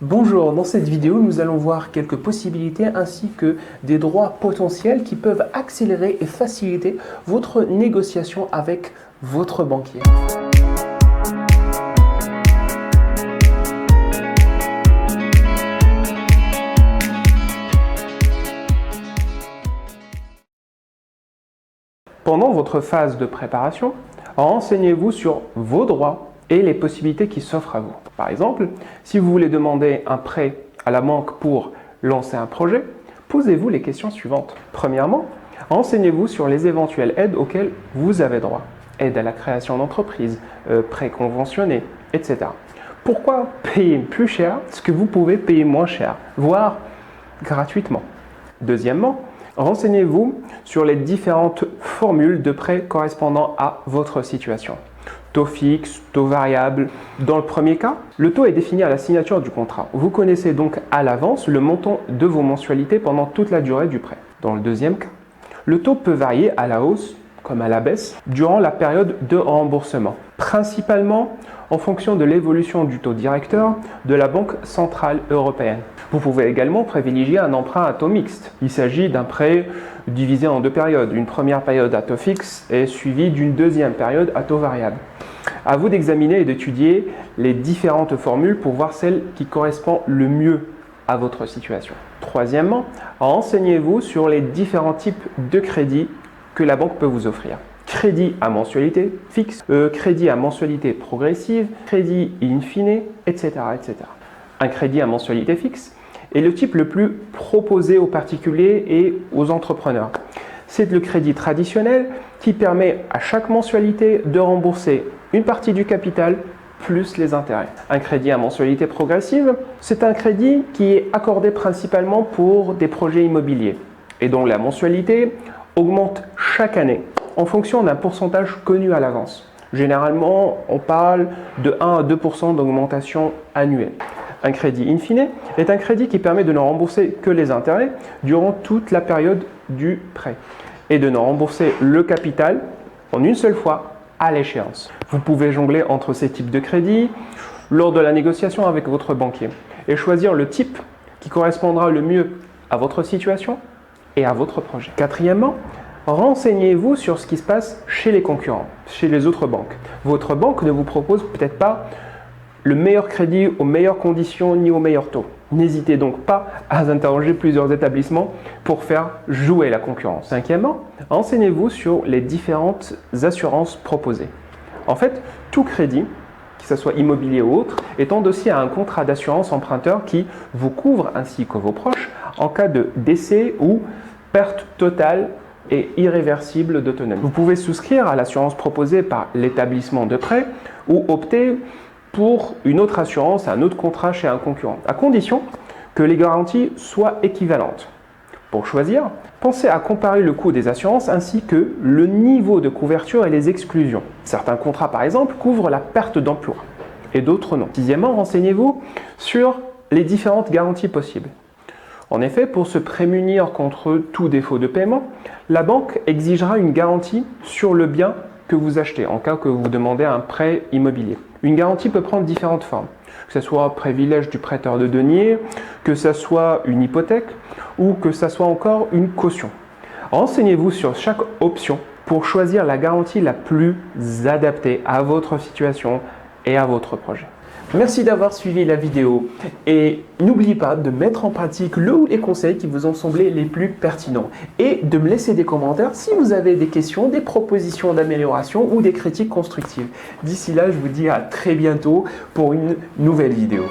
Bonjour, dans cette vidéo, nous allons voir quelques possibilités ainsi que des droits potentiels qui peuvent accélérer et faciliter votre négociation avec votre banquier. Pendant votre phase de préparation, renseignez-vous sur vos droits et les possibilités qui s'offrent à vous. Par exemple, si vous voulez demander un prêt à la banque pour lancer un projet, posez-vous les questions suivantes. Premièrement, renseignez-vous sur les éventuelles aides auxquelles vous avez droit. Aide à la création d'entreprise, prêts conventionnés, etc. Pourquoi payer plus cher ce que vous pouvez payer moins cher, voire gratuitement? Deuxièmement, renseignez-vous sur les différentes formules de prêt correspondant à votre situation. Taux fixe, taux variable. Dans le premier cas, le taux est défini à la signature du contrat. Vous connaissez donc à l'avance le montant de vos mensualités pendant toute la durée du prêt. Dans le deuxième cas, le taux peut varier à la hausse comme à la baisse durant la période de remboursement, principalement en fonction de l'évolution du taux directeur de la Banque centrale européenne. Vous pouvez également privilégier un emprunt à taux mixte. Il s'agit d'un prêt divisé en deux périodes. Une première période à taux fixe est suivie d'une deuxième période à taux variable. À vous d'examiner et d'étudier les différentes formules pour voir celle qui correspond le mieux à votre situation. Troisièmement, renseignez-vous sur les différents types de crédits que la banque peut vous offrir. Crédit à mensualité fixe, crédit à mensualité progressive, crédit in fine, etc., etc. Un crédit à mensualité fixe est le type le plus proposé aux particuliers et aux entrepreneurs. C'est le crédit traditionnel qui permet à chaque mensualité de rembourser une partie du capital plus les intérêts. Un crédit à mensualité progressive, c'est un crédit qui est accordé principalement pour des projets immobiliers et dont la mensualité augmente chaque année en fonction d'un pourcentage connu à l'avance. Généralement, on parle de 1 à 2% d'augmentation annuelle. Un crédit in fine est un crédit qui permet de ne rembourser que les intérêts durant toute la période du prêt et de ne rembourser le capital en une seule fois à l'échéance. Vous pouvez jongler entre ces types de crédits lors de la négociation avec votre banquier et choisir le type qui correspondra le mieux à votre situation et à votre projet. Quatrièmement, renseignez-vous sur ce qui se passe chez les concurrents, chez les autres banques. Votre banque ne vous propose peut-être pas le meilleur crédit aux meilleures conditions ni au meilleur taux. N'hésitez donc pas à interroger plusieurs établissements pour faire jouer la concurrence. Cinquièmement, renseignez-vous sur les différentes assurances proposées. En fait, tout crédit, que ce soit immobilier ou autre, est endossé à un contrat d'assurance emprunteur qui vous couvre ainsi que vos proches en cas de décès ou perte totale et irréversible d'autonomie. Vous pouvez souscrire à l'assurance proposée par l'établissement de prêt ou opter pour une autre assurance, un autre contrat chez un concurrent, à condition que les garanties soient équivalentes. Pour choisir, pensez à comparer le coût des assurances ainsi que le niveau de couverture et les exclusions. Certains contrats, par exemple, couvrent la perte d'emploi et d'autres non. Sixièmement, renseignez-vous sur les différentes garanties possibles. En effet, pour se prémunir contre tout défaut de paiement, la banque exigera une garantie sur le bien que vous achetez en cas que vous demandez un prêt immobilier. Une garantie peut prendre différentes formes, que ce soit privilège du prêteur de deniers, que ce soit une hypothèque ou que ce soit encore une caution. Renseignez-vous sur chaque option pour choisir la garantie la plus adaptée à votre situation et à votre projet. Merci d'avoir suivi la vidéo et n'oubliez pas de mettre en pratique le ou les conseils qui vous ont semblé les plus pertinents et de me laisser des commentaires si vous avez des questions, des propositions d'amélioration ou des critiques constructives. D'ici là, je vous dis à très bientôt pour une nouvelle vidéo.